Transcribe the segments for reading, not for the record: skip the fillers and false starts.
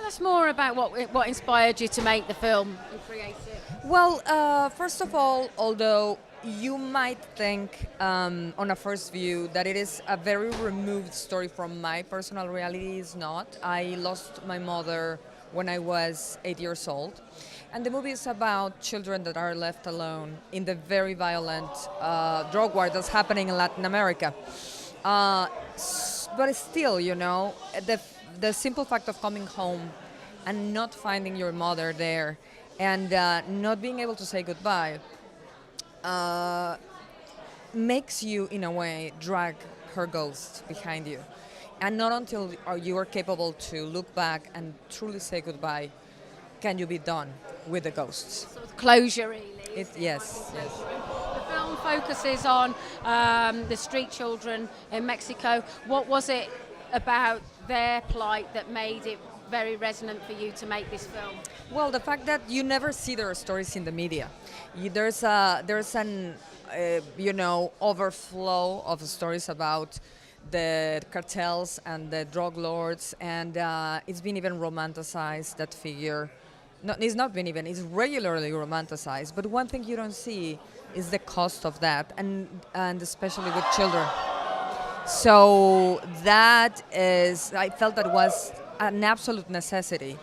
Tell us more about what inspired you to make the film and create it. Well, first of all, although you might think on a first view that it is a very removed story from my personal reality, it's not. I lost my mother when I was 8 years old. And the movie is about children that are left alone in the very violent drug war that's happening in Latin America. But still, the simple fact of coming home and not finding your mother there and not being able to say goodbye makes you, in a way, drag her ghost behind you. And not until you are capable to look back and truly say goodbye can you be done with the ghosts. Sort of closure, really. Yes. The film focuses on the street children in Mexico. What was it about their plight that made it very resonant for you to make this film? Well, the fact that you never see their stories in the media. There's an overflow of stories about the cartels and the drug lords, and it's been even romanticized, that figure. No, it's not been even, it's regularly romanticized. But one thing you don't see is the cost of that, and especially with children. So I felt that was an absolute necessity.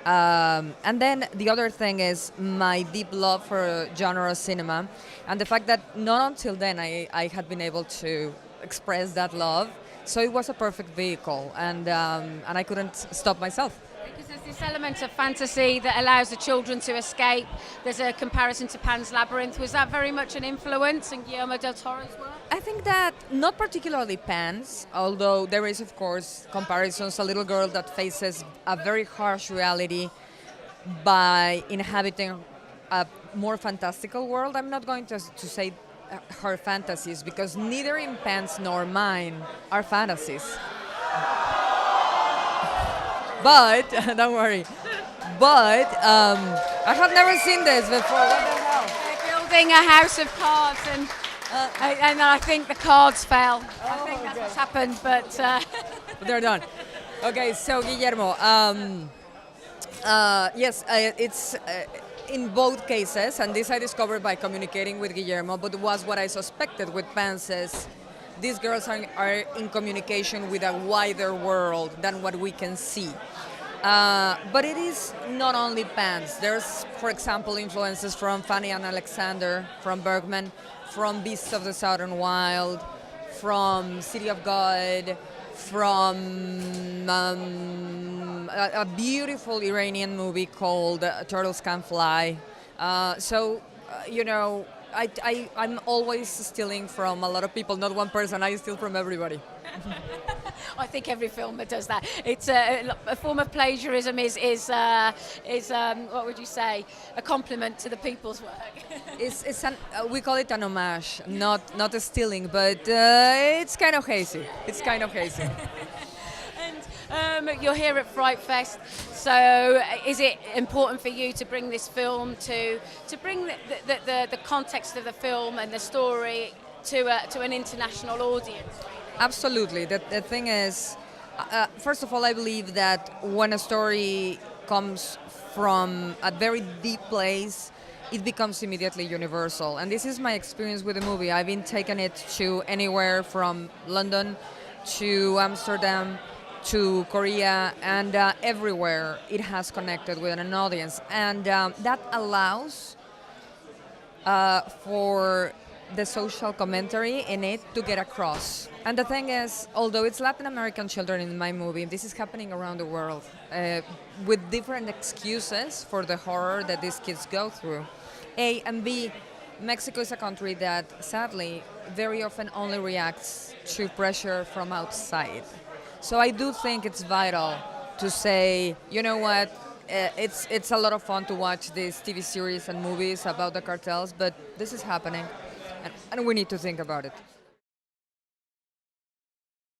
And then the other thing is my deep love for genre cinema, and the fact that not until then I had been able to express that love. So it was a perfect vehicle, and I couldn't stop myself. Because there's this element of fantasy that allows the children to escape. There's a comparison to Pan's Labyrinth. Was that very much an influence in Guillermo del Toro's work? I think that not particularly Pan's, although there is, of course, comparisons. A little girl that faces a very harsh reality by inhabiting a more fantastical world. I'm not going to say her fantasies, because neither in Pan's nor mine are fantasies. But, don't worry, but I have never seen this before. What the hell? They're building a house of cards, and I think the cards fell. I think that's what's happened, but... They're done. Okay, so Guillermo, yes, it's in both cases, and this I discovered by communicating with Guillermo, but it was what I suspected with Pans is these girls are in communication with a wider world than what we can see. But it is not only Pans. There's, for example, influences from Fanny and Alexander, from Bergman, from Beasts of the Southern Wild, from City of God, from a beautiful Iranian movie called Turtles Can Fly. I'm always stealing from a lot of people, not one person. I steal from everybody. I think every filmer does that. It's a form of plagiarism. Is what would you say? A compliment to the people's work. We call it an homage, not a stealing, but it's kind of hazy. It's kind of hazy. You're here at Frightfest, so is it important for you to bring this film to bring the context of the film and the story to an international audience? Absolutely. The thing is, first of all, I believe that when a story comes from a very deep place, it becomes immediately universal. And this is my experience with the movie. I've been taking it to anywhere from London to Amsterdam to Korea, and everywhere it has connected with an audience. And that allows for the social commentary in it to get across. And the thing is, although it's Latin American children in my movie, this is happening around the world with different excuses for the horror that these kids go through. A, and B, Mexico is a country that sadly very often only reacts to pressure from outside. So I do think it's vital to say, you know what, it's a lot of fun to watch these TV series and movies about the cartels, but this is happening, and we need to think about it.